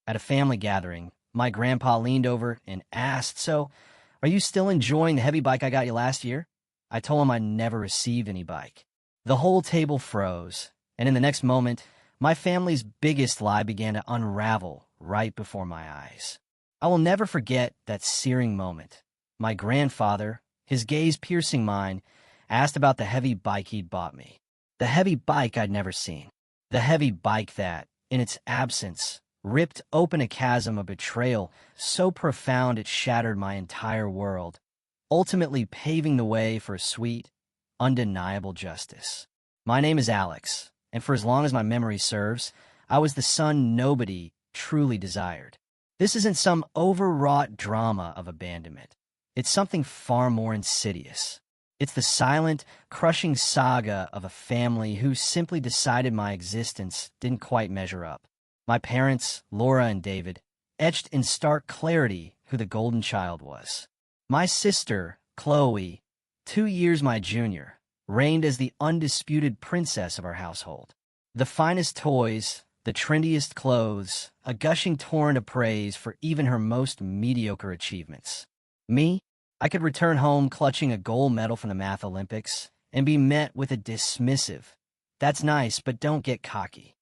At a family gathering, my grandpa leaned over and asked, "So, are you still enjoying the heavy bike I got you last year?" I told him I never received any bike. The whole table froze, and in the next moment, my family's biggest lie began to unravel right before my eyes. I will never forget that searing moment. My grandfather, his gaze piercing mine, asked about the heavy bike he'd bought me. The heavy bike I'd never seen. The heavy bike that, in its absence, ripped open a chasm of betrayal so profound it shattered my entire world, ultimately paving the way for sweet, undeniable justice. My name is Alex, and for as long as my memory serves, I was the son nobody truly desired. This isn't some overwrought drama of abandonment. It's something far more insidious. It's the silent, crushing saga of a family who simply decided my existence didn't quite measure up. My parents, Laura and David, etched in stark clarity who the golden child was. My sister, Chloe, 2 years my junior, reigned as the undisputed princess of our household. The finest toys, the trendiest clothes, a gushing torrent of praise for even her most mediocre achievements. Me? I could return home clutching a gold medal from the Math Olympics and be met with a dismissive, "That's nice, but don't get cocky."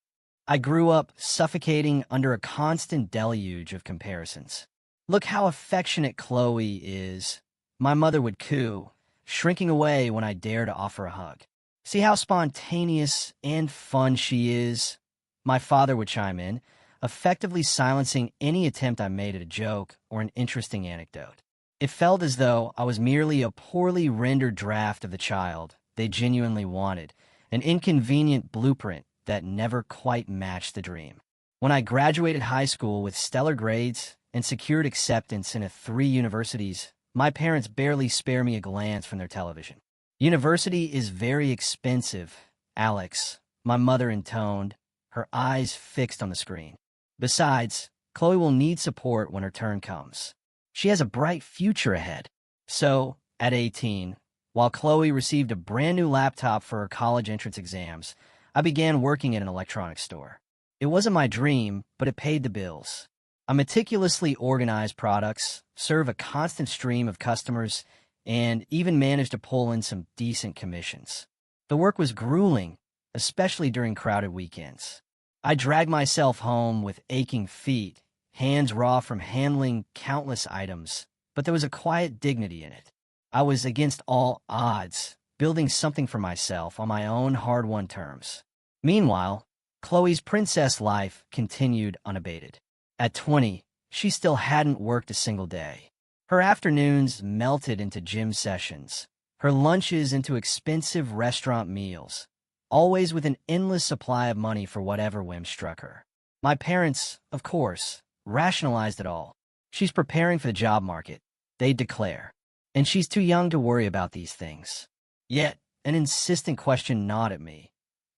I grew up suffocating under a constant deluge of comparisons. "Look how affectionate Chloe is," my mother would coo, shrinking away when I dare to offer a hug. "See how spontaneous and fun she is," my father would chime in, effectively silencing any attempt I made at a joke or an interesting anecdote. It felt as though I was merely a poorly rendered draft of the child they genuinely wanted, an inconvenient blueprint that never quite matched the dream. When I graduated high school with stellar grades and secured acceptance into 3 universities, my parents barely spare me a glance from their television. "University is very expensive, Alex," my mother intoned, her eyes fixed on the screen. "Besides, Chloe will need support when her turn comes. She has a bright future ahead." So, at 18, while Chloe received a brand new laptop for her college entrance exams, I began working at an electronics store. It wasn't my dream, but it paid the bills. I meticulously organized products, served a constant stream of customers, and even managed to pull in some decent commissions. The work was grueling, especially during crowded weekends. I dragged myself home with aching feet, hands raw from handling countless items, but there was a quiet dignity in it. I was against all odds, building something for myself on my own hard-won terms. Meanwhile, Chloe's princess life continued unabated. At 20, she still hadn't worked a single day. Her afternoons melted into gym sessions, her lunches into expensive restaurant meals, always with an endless supply of money for whatever whim struck her. My parents, of course, rationalized it all. "She's preparing for the job market," they'd declare, "and she's too young to worry about these things." Yet, an insistent question gnawed at me.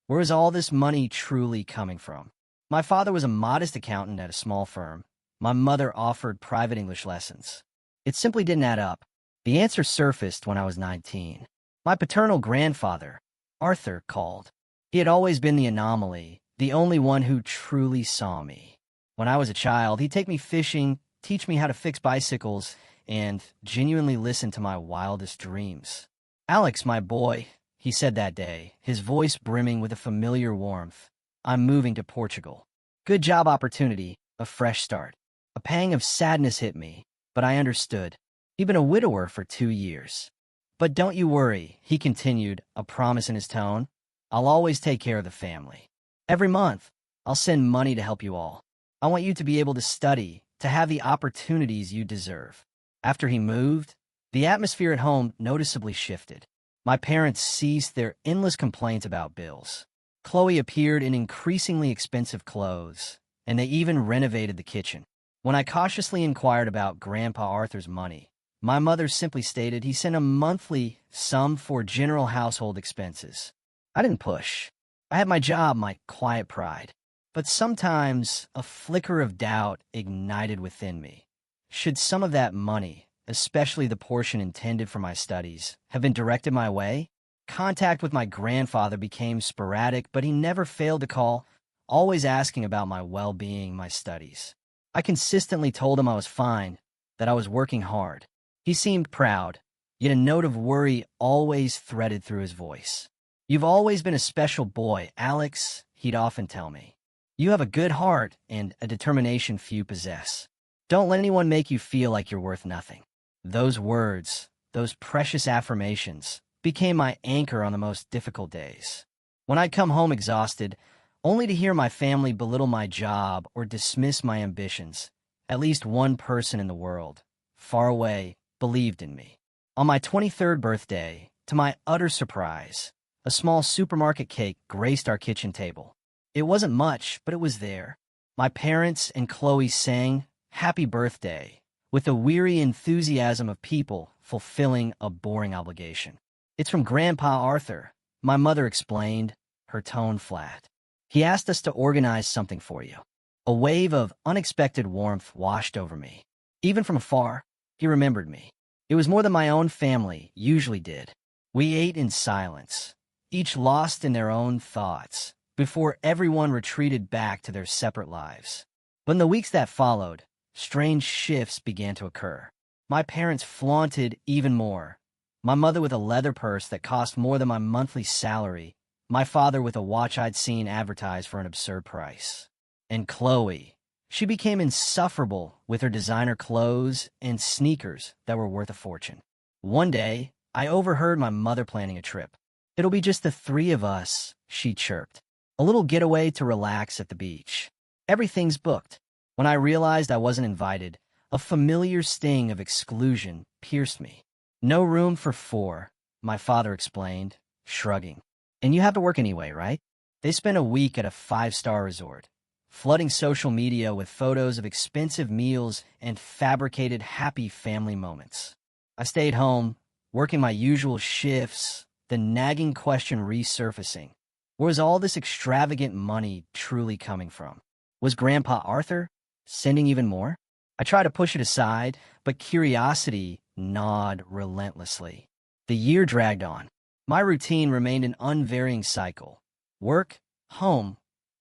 Where is all this money truly coming from? My father was a modest accountant at a small firm. My mother offered private English lessons. It simply didn't add up. The answer surfaced when I was 19. My paternal grandfather, Arthur, called. He had always been the anomaly, the only one who truly saw me. When I was a child, he'd take me fishing, teach me how to fix bicycles, and genuinely listen to my wildest dreams. "Alex, my boy," he said that day, his voice brimming with a familiar warmth, "I'm moving to Portugal. Good job opportunity, a fresh start." A pang of sadness hit me, but I understood. He'd been a widower for 2 years. "But don't you worry," he continued, a promise in his tone. "I'll always take care of the family. Every month, I'll send money to help you all. I want you to be able to study, to have the opportunities you deserve." After he moved, the atmosphere at home noticeably shifted. My parents ceased their endless complaints about bills. Chloe appeared in increasingly expensive clothes, and they even renovated the kitchen. When I cautiously inquired about Grandpa Arthur's money, my mother simply stated he sent a monthly sum for general household expenses. I didn't push. I had my job, my quiet pride. But sometimes a flicker of doubt ignited within me. Should some of that money, especially the portion intended for my studies, have been directed my way? Contact with my grandfather became sporadic, but he never failed to call, always asking about my well-being, my studies. I consistently told him I was fine, that I was working hard. He seemed proud, yet a note of worry always threaded through his voice. "You've always been a special boy, Alex," he'd often tell me. "You have a good heart and a determination few possess. Don't let anyone make you feel like you're worth nothing." Those words, those precious affirmations, became my anchor on the most difficult days. When I'd come home exhausted, only to hear my family belittle my job or dismiss my ambitions, at least one person in the world, far away, believed in me. On my 23rd birthday, to my utter surprise, a small supermarket cake graced our kitchen table. It wasn't much, but it was there. My parents and Chloe sang "Happy Birthday" with the weary enthusiasm of people fulfilling a boring obligation. "It's from Grandpa Arthur," my mother explained, her tone flat. "He asked us to organize something for you." A wave of unexpected warmth washed over me. Even from afar, he remembered me. It was more than my own family usually did. We ate in silence, each lost in their own thoughts, before everyone retreated back to their separate lives. But in the weeks that followed, strange shifts began to occur. My parents flaunted even more. My mother with a leather purse that cost more than my monthly salary, my father with a watch I'd seen advertised for an absurd price. And Chloe, she became insufferable with her designer clothes and sneakers that were worth a fortune. One day, I overheard my mother planning a trip. "It'll be just the three of us," she chirped. "A little getaway to relax at the beach. Everything's booked." When I realized I wasn't invited, a familiar sting of exclusion pierced me. "No room for four," my father explained, shrugging. "And you have to work anyway, right?" They spent a week at a five-star resort, flooding social media with photos of expensive meals and fabricated happy family moments. I stayed home, working my usual shifts, the nagging question resurfacing. Where was all this extravagant money truly coming from? Was Grandpa Arthur sending even more? I tried to push it aside, but curiosity gnawed relentlessly. The year dragged on. My routine remained an unvarying cycle. Work, home,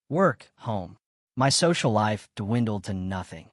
work, home. My social life dwindled to nothing.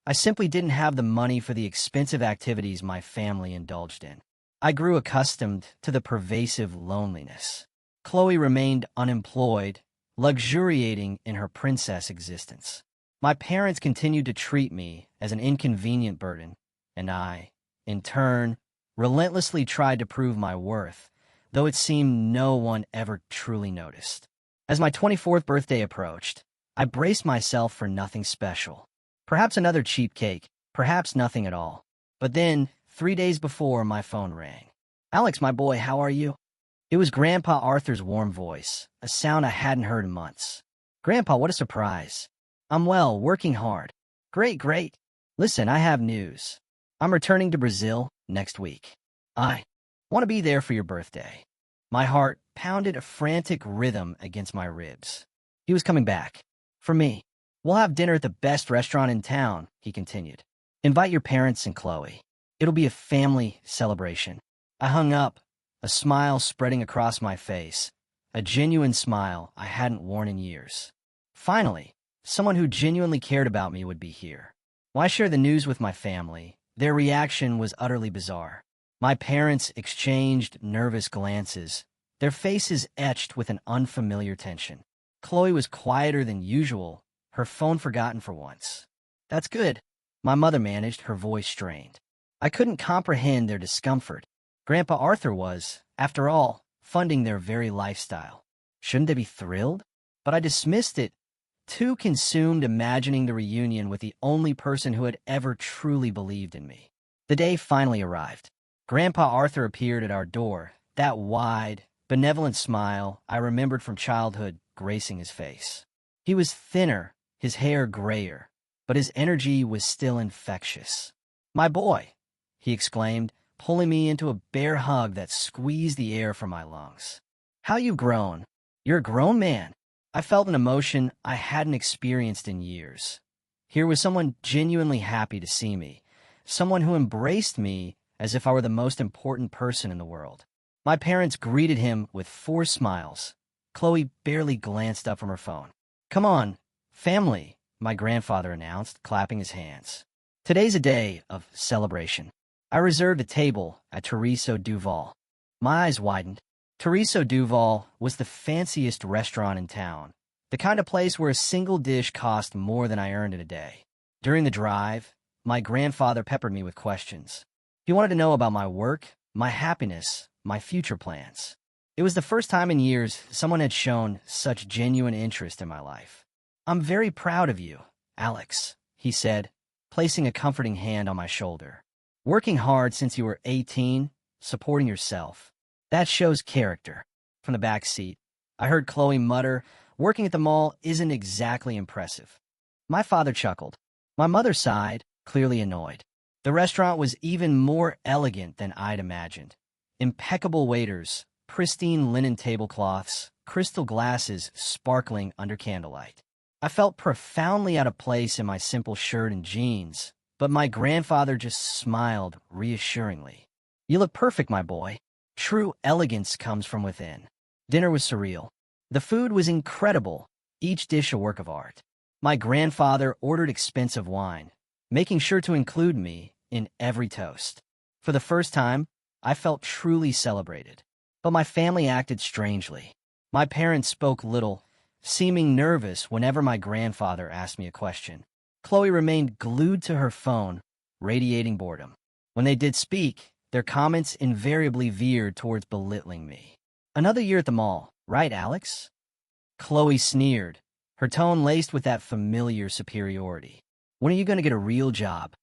I simply didn't have the money for the expensive activities my family indulged in. I grew accustomed to the pervasive loneliness. Chloe remained unemployed, luxuriating in her princess existence. My parents continued to treat me as an inconvenient burden, and I, in turn, relentlessly tried to prove my worth, though it seemed no one ever truly noticed. As my 24th birthday approached, I braced myself for nothing special. Perhaps another cheap cake, perhaps nothing at all. But then, 3 days before, my phone rang. "Alex, my boy, how are you?" It was Grandpa Arthur's warm voice, a sound I hadn't heard in months. "Grandpa, what a surprise." "I'm well, working hard." "Great, great. Listen, I have news. I'm returning to Brazil next week. I want to be there for your birthday." My heart pounded a frantic rhythm against my ribs. He was coming back. "For me. We'll have dinner at the best restaurant in town," he continued. "Invite your parents and Chloe. It'll be a family celebration." I hung up, a smile spreading across my face, a genuine smile I hadn't worn in years. Finally, someone who genuinely cared about me would be here. When I shared the news with my family, their reaction was utterly bizarre. My parents exchanged nervous glances, their faces etched with an unfamiliar tension. Chloe was quieter than usual, her phone forgotten for once. "That's good," my mother managed, her voice strained. I couldn't comprehend their discomfort. Grandpa Arthur was, after all, funding their very lifestyle. Shouldn't they be thrilled? But I dismissed it, too consumed imagining the reunion with the only person who had ever truly believed in me. The day finally arrived. Grandpa Arthur appeared at our door, that wide, benevolent smile I remembered from childhood gracing his face. He was thinner, his hair grayer, but his energy was still infectious. "My boy," he exclaimed, pulling me into a bear hug that squeezed the air from my lungs. "How you've grown. You're a grown man." I felt an emotion I hadn't experienced in years. Here was someone genuinely happy to see me, someone who embraced me as if I were the most important person in the world. My parents greeted him with 4 smiles. Chloe barely glanced up from her phone. "Come on, family," my grandfather announced, clapping his hands. Today's a day of celebration. I reserved a table at Teresa Duval. My eyes widened. Teresa Duval was the fanciest restaurant in town, the kind of place where a single dish cost more than I earned in a day. During the drive, my grandfather peppered me with questions. He wanted to know about my work, my happiness, my future plans. It was the first time in years someone had shown such genuine interest in my life. "I'm very proud of you, Alex," he said, placing a comforting hand on my shoulder. "Working hard since you were 18, supporting yourself. That shows character." From the back seat, I heard Chloe mutter, "Working at the mall isn't exactly impressive." My father chuckled. My mother sighed, clearly annoyed. The restaurant was even more elegant than I'd imagined. Impeccable waiters, pristine linen tablecloths, crystal glasses sparkling under candlelight. I felt profoundly out of place in my simple shirt and jeans, but my grandfather just smiled reassuringly. "You look perfect, my boy. True elegance comes from within." Dinner was surreal. The food was incredible, each dish a work of art. My grandfather ordered expensive wine, making sure to include me in every toast. For the first time, I felt truly celebrated. But my family acted strangely. My parents spoke little, seeming nervous whenever my grandfather asked me a question. Chloe remained glued to her phone, radiating boredom. When they did speak, their comments invariably veered towards belittling me. "Another year at the mall, right, Alex?" Chloe sneered, her tone laced with that familiar superiority. "When are you going to get a real job?"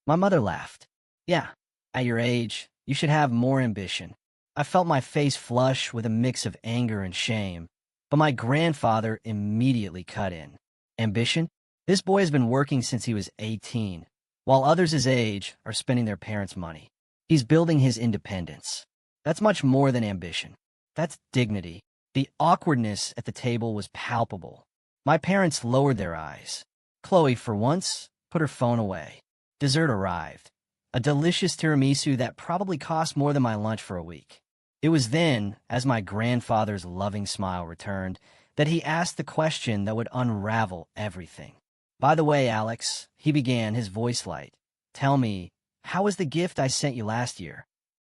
My mother laughed. "Yeah, at your age, you should have more ambition." I felt my face flush with a mix of anger and shame, but my grandfather immediately cut in. "Ambition? This boy has been working since he was 18, while others his age are spending their parents' money. He's building his independence. That's much more than ambition. That's dignity." The awkwardness at the table was palpable. My parents lowered their eyes. Chloe, for once, put her phone away. Dessert arrived. A delicious tiramisu that probably cost more than my lunch for a week. It was then, as my grandfather's loving smile returned, that he asked the question that would unravel everything. "By the way, Alex," he began, his voice light, "tell me, how was the gift I sent you last year?"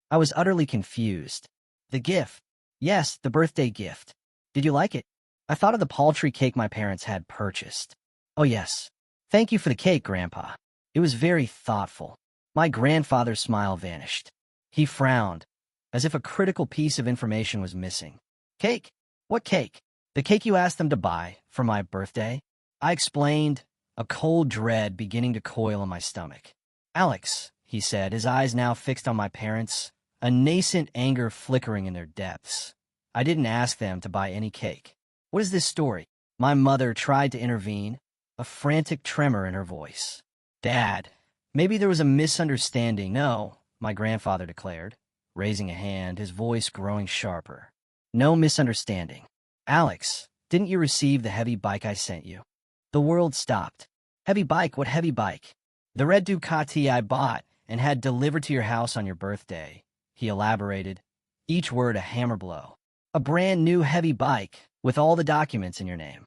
I was utterly confused. "The gift?" "Yes, the birthday gift. Did you like it?" I thought of the paltry cake my parents had purchased. "Oh yes. Thank you for the cake, Grandpa. It was very thoughtful." My grandfather's smile vanished. He frowned, as if a critical piece of information was missing. "Cake? What cake?" "The cake you asked them to buy for my birthday." I explained, a cold dread beginning to coil in my stomach. "Alex," he said, his eyes now fixed on my parents, a nascent anger flickering in their depths. "I didn't ask them to buy any cake. What is this story?" My mother tried to intervene, a frantic tremor in her voice. "Dad, maybe there was a misunderstanding." "No," my grandfather declared, raising a hand, his voice growing sharper. "No misunderstanding. Alex, didn't you receive the heavy bike I sent you?" The world stopped. "Heavy bike? What heavy bike?" "The red Ducati I bought and had delivered to your house on your birthday," he elaborated, each word a hammer blow. "A brand new heavy bike, with all the documents in your name."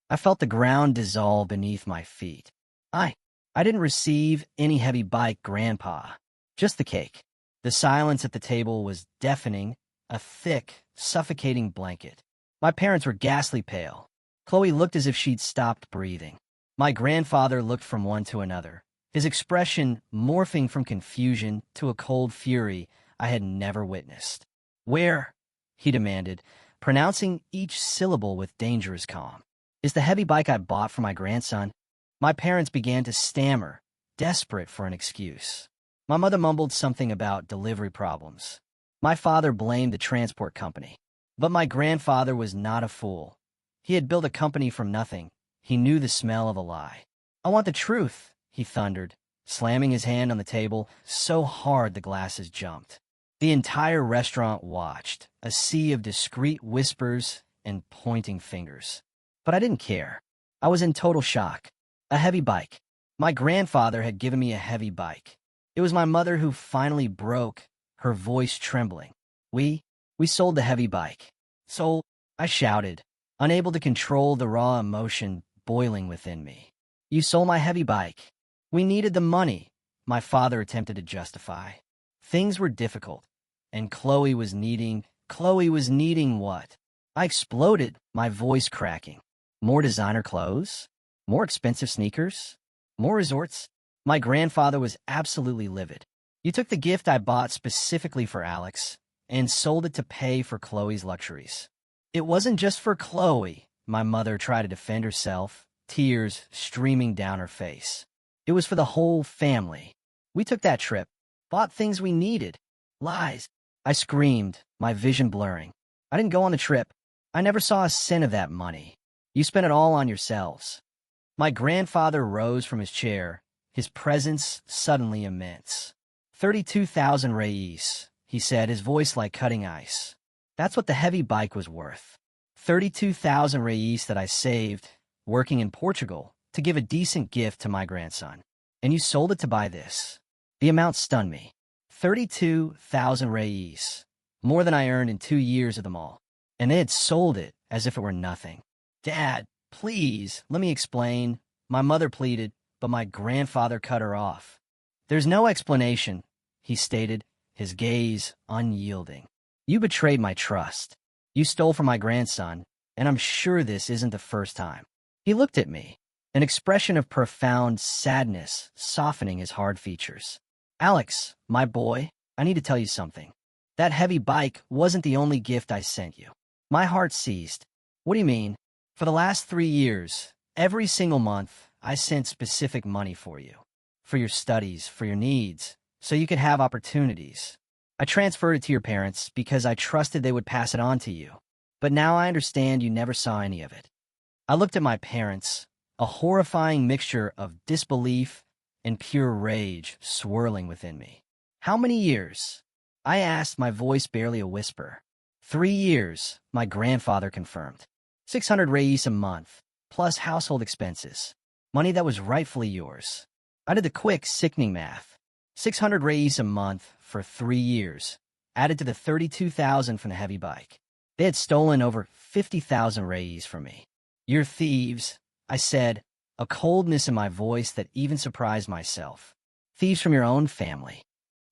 I felt the ground dissolve beneath my feet. I didn't receive any heavy bike, Grandpa. Just the cake." The silence at the table was deafening, a thick, suffocating blanket. My parents were ghastly pale. Chloe looked as if she'd stopped breathing. My grandfather looked from one to another, his expression morphing from confusion to a cold fury I had never witnessed. "Where?" he demanded, pronouncing each syllable with dangerous calm. "Is the heavy bike I bought for my grandson?" My parents began to stammer, desperate for an excuse. My mother mumbled something about delivery problems. My father blamed the transport company. But my grandfather was not a fool. He had built a company from nothing. He knew the smell of a lie. "I want the truth," he thundered, slamming his hand on the table so hard the glasses jumped. The entire restaurant watched, a sea of discreet whispers and pointing fingers. But I didn't care. I was in total shock. A heavy bike. My grandfather had given me a heavy bike. It was my mother who finally broke, her voice trembling. We sold the heavy bike." "Sold?" I shouted, unable to control the raw emotion boiling within me. You sold my heavy bike. We needed the money, my father attempted to justify. Things were difficult, and Chloe was needing what? I exploded, my voice cracking. More designer clothes? More expensive sneakers? More resorts? My grandfather was absolutely livid. You took the gift I bought specifically for Alex and sold it to pay for Chloe's luxuries. It wasn't just for Chloe, my mother tried to defend herself, tears streaming down her face. It was for the whole family. We took that trip, bought things we needed. Lies. I screamed, my vision blurring. I didn't go on the trip. I never saw a cent of that money. You spent it all on yourselves. My grandfather rose from his chair, his presence suddenly immense. 32,000 reis, he said, his voice like cutting ice. That's what the heavy bike was worth. 32,000 reis that I saved, working in Portugal, to give a decent gift to my grandson. And you sold it to buy this. The amount stunned me. 32,000 reis, more than I earned in 2 years of them all. And they had sold it as if it were nothing. Dad, please, let me explain. My mother pleaded, but my grandfather cut her off. There's no explanation, he stated, his gaze unyielding. You betrayed my trust. You stole from my grandson, and I'm sure this isn't the first time. He looked at me, an expression of profound sadness softening his hard features. Alex, my boy, I need to tell you something. That heavy bike wasn't the only gift I sent you. My heart seized. What do you mean? For the last 3 years, every single month, I sent specific money for you. For your studies, for your needs, so you could have opportunities. I transferred it to your parents because I trusted they would pass it on to you. But now I understand you never saw any of it. I looked at my parents, a horrifying mixture of disbelief and pure rage swirling within me. How many years? I asked, my voice barely a whisper. 3 years, my grandfather confirmed. 600 reis a month, plus household expenses. Money that was rightfully yours. I did the quick, sickening math. 600 reis a month for 3 years, added to the 32,000 from the heavy bike. They had stolen over 50,000 reis from me. You're thieves, I said, a coldness in my voice that even surprised myself. Thieves from your own family.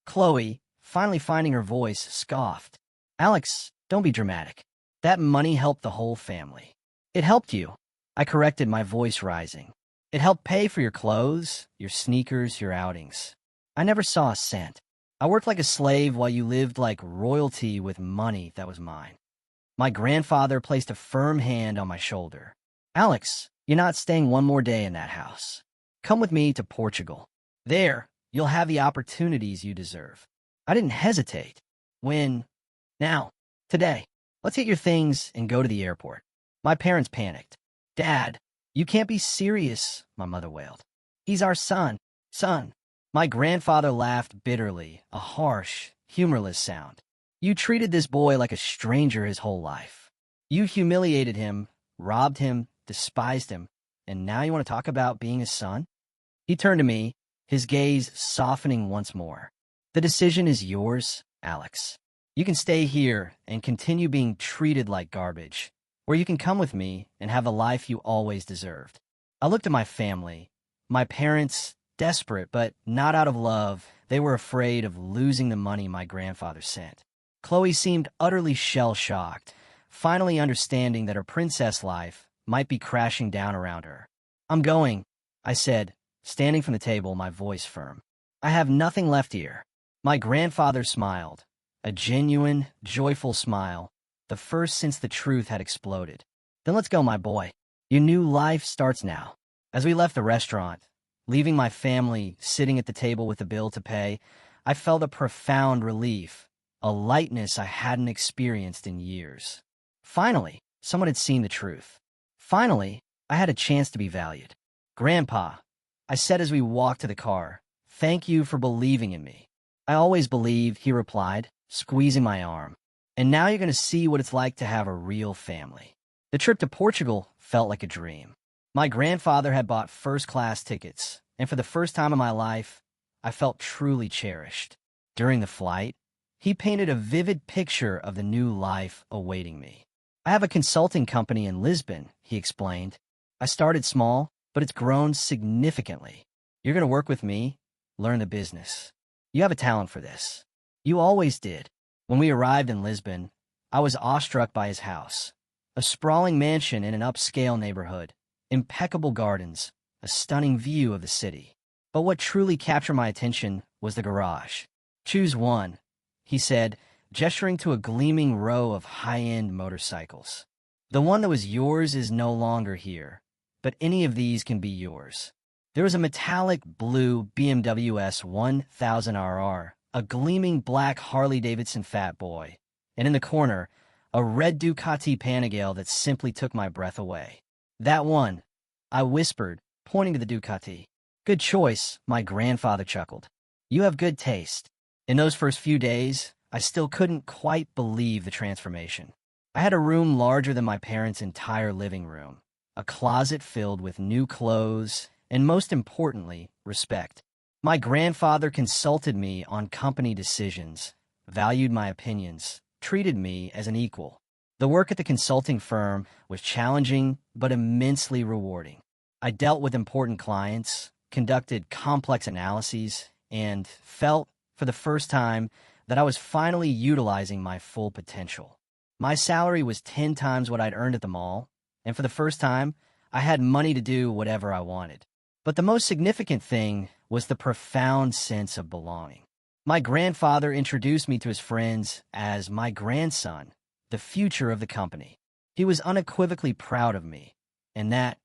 Chloe, finally finding her voice, scoffed. Alex, don't be dramatic. That money helped the whole family. It helped you. I corrected, my voice rising. It helped pay for your clothes, your sneakers, your outings. I never saw a cent. I worked like a slave while you lived like royalty with money that was mine. My grandfather placed a firm hand on my shoulder. Alex, you're not staying one more day in that house. Come with me to Portugal. There, you'll have the opportunities you deserve. I didn't hesitate. When? Now. Today. Let's get your things and go to the airport. My parents panicked. Dad, you can't be serious, my mother wailed. He's our son. Son. My grandfather laughed bitterly, a harsh, humorless sound. You treated this boy like a stranger his whole life. You humiliated him, robbed him, despised him, and now you want to talk about being his son? He turned to me, his gaze softening once more. The decision is yours, Alex. You can stay here and continue being treated like garbage, or you can come with me and have the life you always deserved. I looked at my family, my parents, desperate, but not out of love. They were afraid of losing the money my grandfather sent. Chloe seemed utterly shell-shocked, finally understanding that her princess life might be crashing down around her. I'm going, I said, standing from the table, my voice firm. I have nothing left here. My grandfather smiled, a genuine, joyful smile, the first since the truth had exploded. Then let's go, my boy. Your new life starts now. As we left the restaurant, leaving my family sitting at the table with the bill to pay, I felt a profound relief, a lightness I hadn't experienced in years. Finally, someone had seen the truth. Finally, I had a chance to be valued. Grandpa, I said as we walked to the car, thank you for believing in me. I always believed, he replied, squeezing my arm. And now you're going to see what it's like to have a real family. The trip to Portugal felt like a dream. My grandfather had bought first-class tickets, and for the first time in my life, I felt truly cherished. During the flight, he painted a vivid picture of the new life awaiting me. I have a consulting company in Lisbon, he explained. I started small, but it's grown significantly. You're going to work with me, learn the business. You have a talent for this. You always did. When we arrived in Lisbon, I was awestruck by his house. A sprawling mansion in an upscale neighborhood, impeccable gardens, a stunning view of the city. But what truly captured my attention was the garage. Choose one, he said, gesturing to a gleaming row of high-end motorcycles. The one that was yours is no longer here, but any of these can be yours. There was a metallic blue BMW S1000RR, a gleaming black Harley-Davidson Fat Boy, and in the corner, a red Ducati Panigale that simply took my breath away. That one, I whispered, pointing to the Ducati. Good choice, my grandfather chuckled. You have good taste. In those first few days, I still couldn't quite believe the transformation. I had a room larger than my parents' entire living room, a closet filled with new clothes, and most importantly, respect. My grandfather consulted me on company decisions, valued my opinions, treated me as an equal. The work at the consulting firm was challenging but immensely rewarding. I dealt with important clients, conducted complex analyses, and felt, for the first time, that I was finally utilizing my full potential. My salary was 10 times what I'd earned at the mall, and for the first time, I had money to do whatever I wanted. But the most significant thing was the profound sense of belonging. My grandfather introduced me to his friends as my grandson, the future of the company. He was unequivocally proud of me, and that,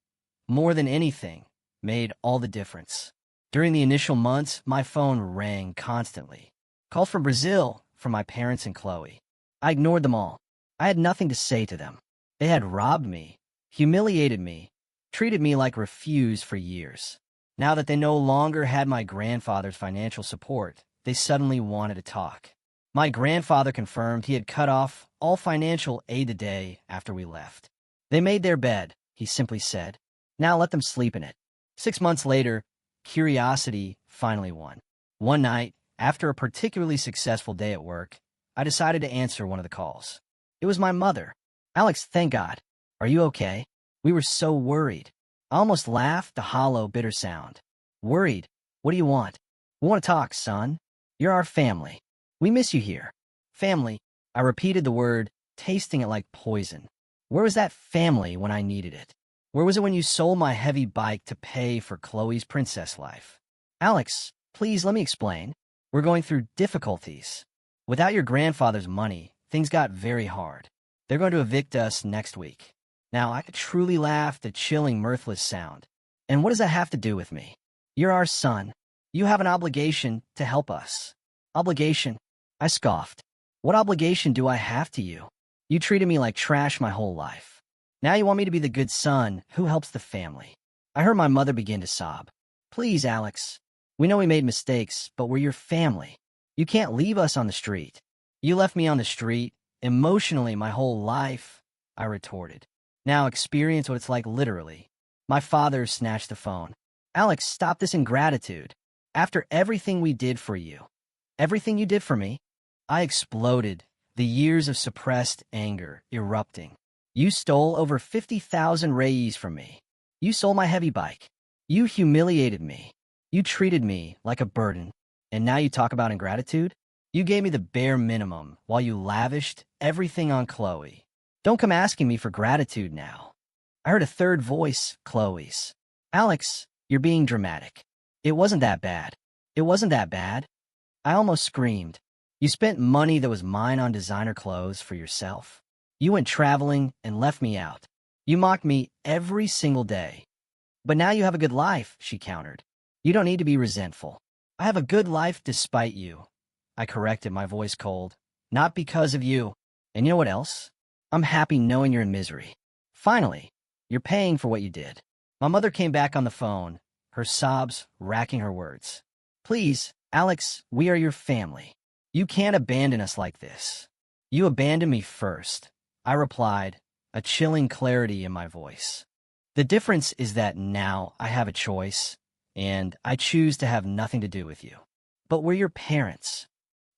more than anything, made all the difference. During the initial months, my phone rang constantly. Calls from Brazil, from my parents and Chloe. I ignored them all. I had nothing to say to them. They had robbed me, humiliated me, treated me like refuse for years. Now that they no longer had my grandfather's financial support, they suddenly wanted to talk. My grandfather confirmed he had cut off all financial aid the day after we left. They made their bed, he simply said. Now let them sleep in it. 6 months later, curiosity finally won. One night, after a particularly successful day at work, I decided to answer one of the calls. It was my mother. Alex, thank God. Are you okay? We were so worried. I almost laughed, the hollow, bitter sound. Worried? What do you want? We want to talk, son. You're our family. We miss you here. Family. I repeated the word, tasting it like poison. Where was that family when I needed it? Where was it when you sold my heavy bike to pay for Chloe's princess life? Alex, please let me explain. We're going through difficulties. Without your grandfather's money, things got very hard. They're going to evict us next week. Now, I truly laughed, a chilling, mirthless sound. And what does that have to do with me? You're our son. You have an obligation to help us. Obligation? I scoffed. What obligation do I have to you? You treated me like trash my whole life. Now you want me to be the good son who helps the family. I heard my mother begin to sob. Please, Alex. We know we made mistakes, but we're your family. You can't leave us on the street. You left me on the street, emotionally, my whole life, I retorted. Now experience what it's like literally. My father snatched the phone. Alex, stop this ingratitude. After everything we did for you, everything you did for me, I exploded, the years of suppressed anger erupting. You stole over 50,000 reais from me. You sold my heavy bike. You humiliated me. You treated me like a burden. And now you talk about ingratitude? You gave me the bare minimum while you lavished everything on Chloe. Don't come asking me for gratitude now. I heard a third voice, Chloe's. Alex, you're being dramatic. It wasn't that bad. It wasn't that bad. I almost screamed. You spent money that was mine on designer clothes for yourself. You went traveling and left me out. You mocked me every single day. But now you have a good life, she countered. You don't need to be resentful. I have a good life despite you. I corrected, my voice cold. Not because of you. And you know what else? I'm happy knowing you're in misery. Finally, you're paying for what you did. My mother came back on the phone, her sobs racking her words. Please, Alex, we are your family. You can't abandon us like this. You abandoned me first, I replied, a chilling clarity in my voice. The difference is that now I have a choice, and I choose to have nothing to do with you. But we're your parents.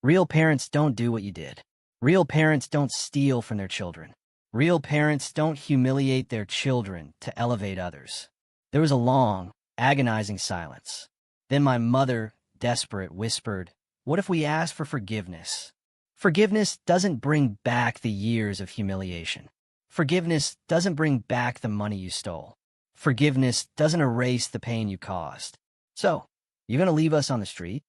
Real parents don't do what you did. Real parents don't steal from their children. Real parents don't humiliate their children to elevate others. There was a long, agonizing silence. Then my mother, desperate, whispered, "What if we ask for forgiveness?" Forgiveness doesn't bring back the years of humiliation. Forgiveness doesn't bring back the money you stole. Forgiveness doesn't erase the pain you caused. "So, you're going to leave us on the street?"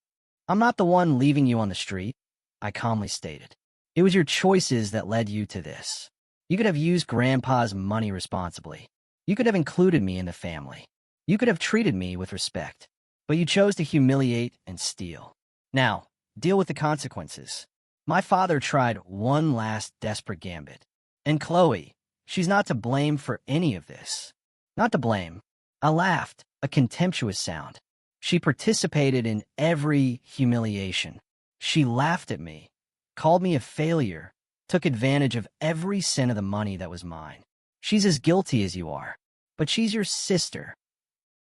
"I'm not the one leaving you on the street," I calmly stated. "It was your choices that led you to this. You could have used Grandpa's money responsibly. You could have included me in the family. You could have treated me with respect. But you chose to humiliate and steal. Now, deal with the consequences." My father tried one last desperate gambit. "And Chloe, she's not to blame for any of this." "Not to blame." I laughed, a contemptuous sound. "She participated in every humiliation. She laughed at me, called me a failure, took advantage of every cent of the money that was mine. She's as guilty as you are, but she's your sister.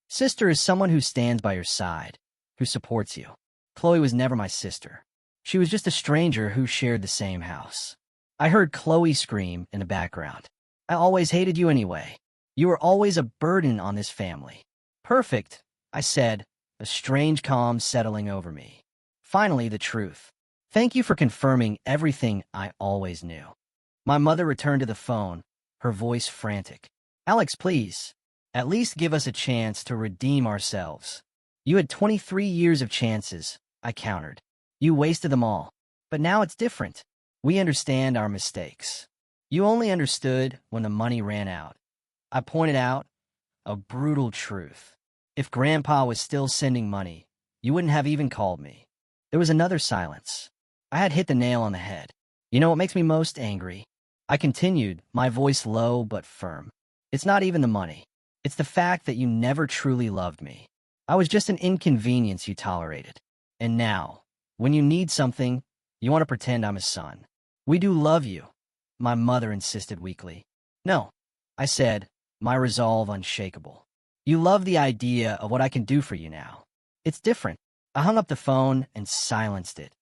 Sister is someone who stands by your side, who supports you. Chloe was never my sister. She was just a stranger who shared the same house." I heard Chloe scream in the background. "I always hated you anyway. You were always a burden on this family." "Perfect," I said, a strange calm settling over me. Finally, the truth. "Thank you for confirming everything I always knew." My mother returned to the phone, her voice frantic. "Alex, please, at least give us a chance to redeem ourselves. You had 23 years of chances," I countered. "You wasted them all. But now it's different. We understand our mistakes. You only understood when the money ran out." I pointed out a brutal truth. If Grandpa was still sending money, you wouldn't have even called me. There was another silence. I had hit the nail on the head. "You know what makes me most angry?" I continued, my voice low but firm. "It's not even the money. It's the fact that you never truly loved me. I was just an inconvenience you tolerated. And now, when you need something, you want to pretend I'm a son. We do love you," my mother insisted weakly. "No," I said, my resolve unshakable. "You love the idea of what I can do for you now. It's different." I hung up the phone and silenced it,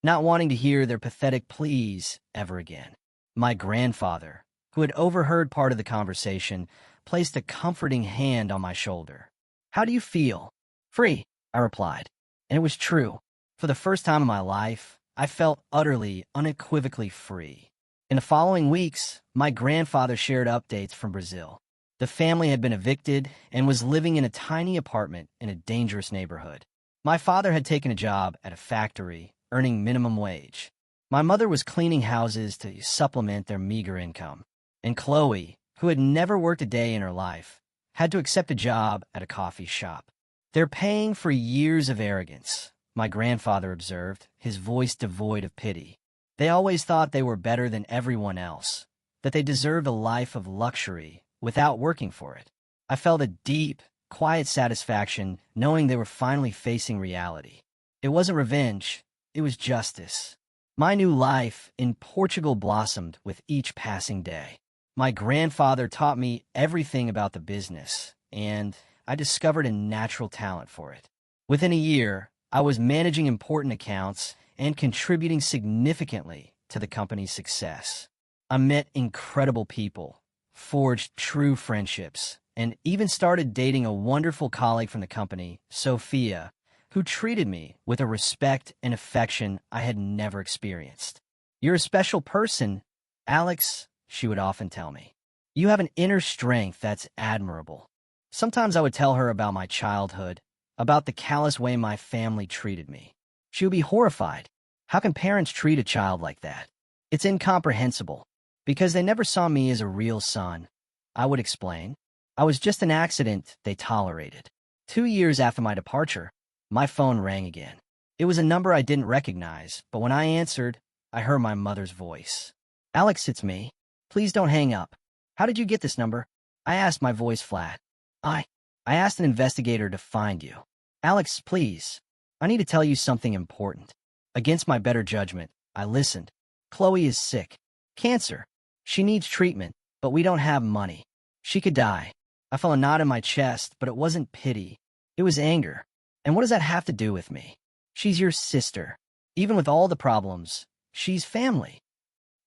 not wanting to hear their pathetic pleas ever again. My grandfather, who had overheard part of the conversation, placed a comforting hand on my shoulder. "How do you feel?" "Free," I replied. And it was true. For the first time in my life, I felt utterly, unequivocally free. In the following weeks, my grandfather shared updates from Brazil. The family had been evicted and was living in a tiny apartment in a dangerous neighborhood. My father had taken a job at a factory, earning minimum wage. My mother was cleaning houses to supplement their meager income. And Chloe, who had never worked a day in her life, had to accept a job at a coffee shop. "They're paying for years of arrogance," my grandfather observed, his voice devoid of pity. "They always thought they were better than everyone else, that they deserved a life of luxury without working for it." I felt a deep, quiet satisfaction knowing they were finally facing reality. It wasn't revenge, it was justice. My new life in Portugal blossomed with each passing day. My grandfather taught me everything about the business, and I discovered a natural talent for it. Within a year, I was managing important accounts and contributing significantly to the company's success. I met incredible people, forged true friendships, and even started dating a wonderful colleague from the company, Sophia, who treated me with a respect and affection I had never experienced. "You're a special person, Alex," she would often tell me. "You have an inner strength that's admirable." Sometimes I would tell her about my childhood, about the callous way my family treated me. She would be horrified. How can parents treat a child like that? It's incomprehensible. Because they never saw me as a real son. I would explain. I was just an accident they tolerated. 2 years after my departure, my phone rang again. It was a number I didn't recognize, but when I answered, I heard my mother's voice. "Alex, it's me. Please don't hang up. How did you get this number?" I asked, my voice flat. I asked an investigator to find you. "Alex, please. I need to tell you something important." Against my better judgment, I listened. "Chloe is sick. Cancer. She needs treatment, but we don't have money. She could die." I felt a knot in my chest, but it wasn't pity. It was anger. "And what does that have to do with me? She's your sister. Even with all the problems, she's family."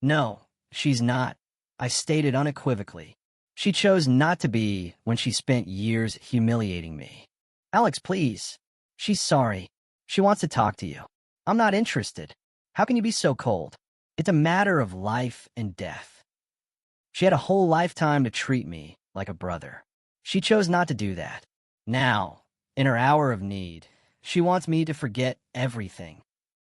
"No, she's not," I stated unequivocally. She chose not to be when she spent years humiliating me. Alex, please. She's sorry. She wants to talk to you. I'm not interested. How can you be so cold? It's a matter of life and death. She had a whole lifetime to treat me like a brother. She chose not to do that. Now, in her hour of need, she wants me to forget everything.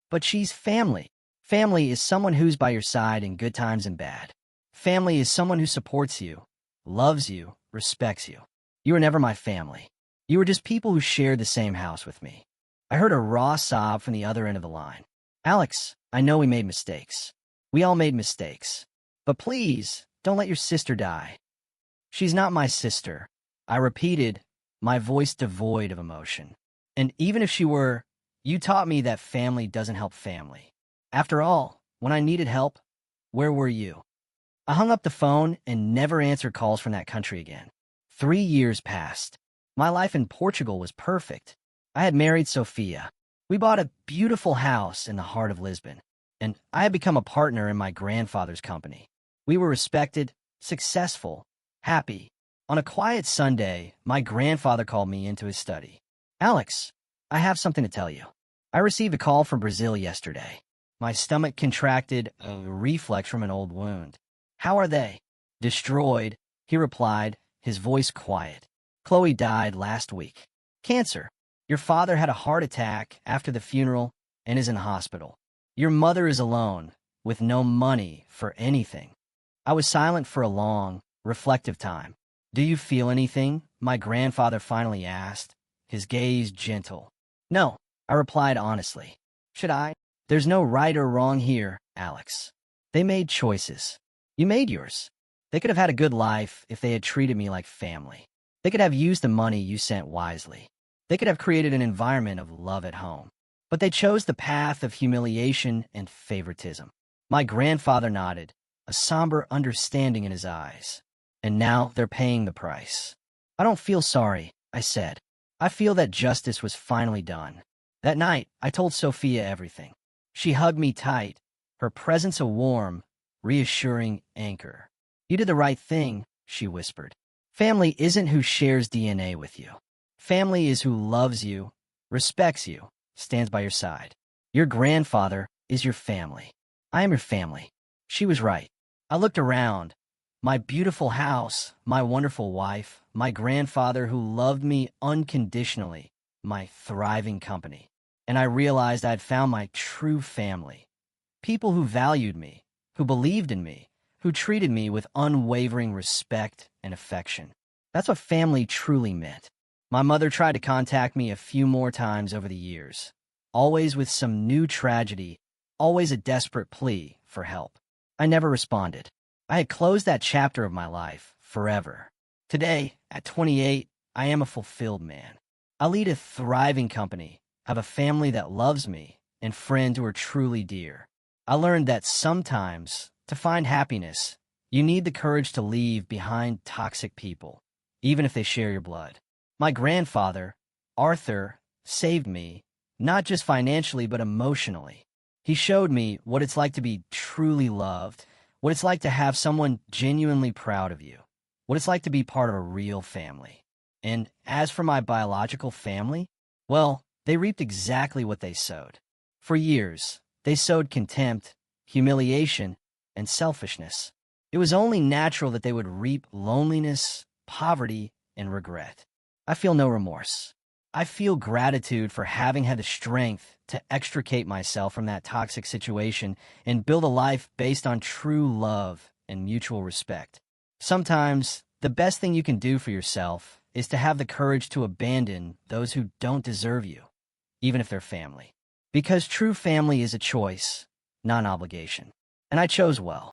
But she's family. Family is someone who's by your side in good times and bad. Family is someone who supports you, loves you, respects you. You were never my family. You were just people who shared the same house with me. I heard a raw sob from the other end of the line. Alex, I know we made mistakes. We all made mistakes. But please, don't let your sister die. She's not my sister, I repeated, my voice devoid of emotion. And even if she were, you taught me that family doesn't help family. After all, when I needed help, where were you? I hung up the phone and never answered calls from that country again. 3 years passed. My life in Portugal was perfect. I had married Sophia. We bought a beautiful house in the heart of Lisbon, and I had become a partner in my grandfather's company. We were respected, successful, happy. On a quiet Sunday, my grandfather called me into his study. Alex, I have something to tell you. I received a call from Brazil yesterday. My stomach contracted, a reflex from an old wound. How are they? Destroyed, he replied, his voice quiet. Chloe died last week. Cancer. Your father had a heart attack after the funeral and is in hospital. Your mother is alone, with no money for anything. I was silent for a long, reflective time. Do you feel anything? My grandfather finally asked, his gaze gentle. No, I replied honestly. Should I? There's no right or wrong here, Alex. They made choices. You made yours. They could have had a good life if they had treated me like family. They could have used the money you sent wisely. They could have created an environment of love at home. But they chose the path of humiliation and favoritism. My grandfather nodded, a somber understanding in his eyes. And now they're paying the price. I don't feel sorry, I said. I feel that justice was finally done. That night, I told Sophia everything. She hugged me tight, her presence a warm, reassuring anchor. You did the right thing, she whispered. Family isn't who shares DNA with you. Family is who loves you, respects you, stands by your side. Your grandfather is your family. I am your family. She was right. I looked around. My beautiful house, my wonderful wife, my grandfather who loved me unconditionally, my thriving company. And I realized I had found my true family. People who valued me, who believed in me, who treated me with unwavering respect and affection. That's what family truly meant. My mother tried to contact me a few more times over the years, always with some new tragedy, always a desperate plea for help. I never responded. I had closed that chapter of my life forever. Today, at 28, I am a fulfilled man. I lead a thriving company, have a family that loves me, and friends who are truly dear. I learned that sometimes, to find happiness, you need the courage to leave behind toxic people, even if they share your blood. My grandfather, Arthur, saved me, not just financially but emotionally. He showed me what it's like to be truly loved, what it's like to have someone genuinely proud of you, what it's like to be part of a real family. And as for my biological family, well, they reaped exactly what they sowed. For years, they sowed contempt, humiliation, and selfishness. It was only natural that they would reap loneliness, poverty, and regret. I feel no remorse. I feel gratitude for having had the strength to extricate myself from that toxic situation and build a life based on true love and mutual respect. Sometimes, the best thing you can do for yourself is to have the courage to abandon those who don't deserve you, even if they're family. Because true family is a choice, not an obligation. And I chose well.